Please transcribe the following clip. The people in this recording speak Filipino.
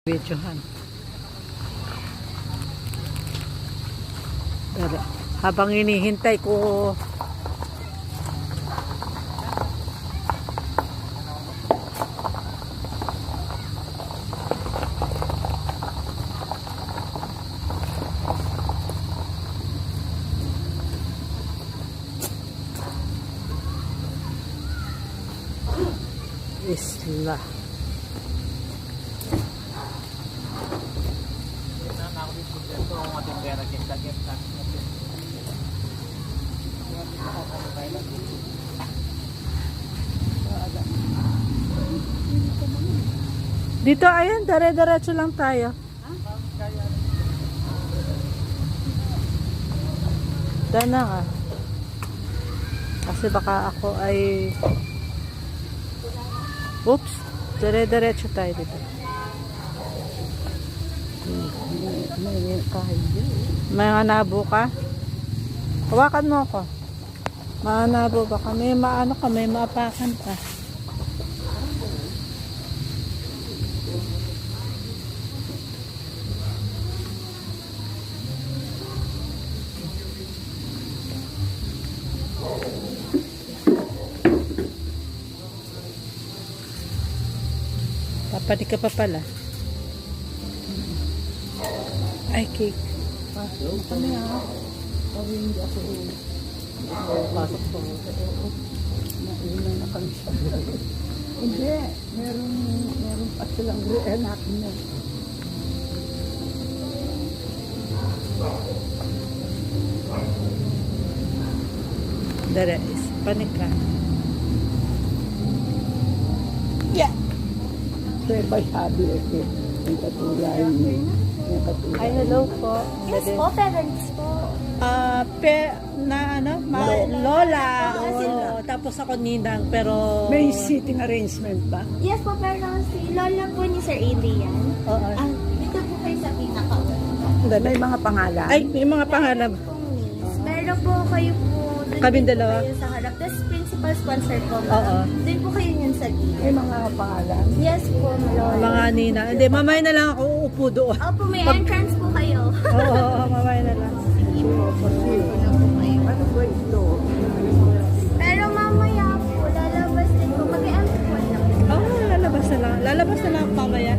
Videohan. Habang hinihintay ko isla. Dito ayan, dire-diretso lang tayo. Daan na ka. Kasi baka ako ay oops, dire-diretso tayo dito. May hanabo ka? Hawakan mo ako. Mahanabo ba ka? May maano ka, may maapakan ka. Papati ka pa pala. Ay, cake. Pasok kami ha. Pag hindi ako pasok po. Nauna na kami siya. Hindi. Meron pa silang anak mo. Dere, panik ka. Yeah. Say by sabi ito. Yung katulay niyo. Ay, hello po. Yes po, parents po. Lola. Oo, tapos ako ninang, pero May seating arrangement ba? Yes po, pero si Lola po ni Sir Adrian. Oo. Dito po kayo sa pinaka-una. May mga pangalan. Ay, may mga pangalan. Pong miss. Pero po kayo po, dun Kaming din po dalawa? kayo sa harap. Tapos principal sponsor po. Oo. Doon po kayo yun sa gilid. May mga pangalan. Yes po, Lola. Mga nina. Hindi, mamaya na lang ako uupo doon. Opo, may entrance po kayo. Oo, mamaya na lang. Ano ba ito? Pero mamaya po, lalabas din po. Mag-e-empty po na po. Oo, lalabas na lang. Lalabas na lang mamaya.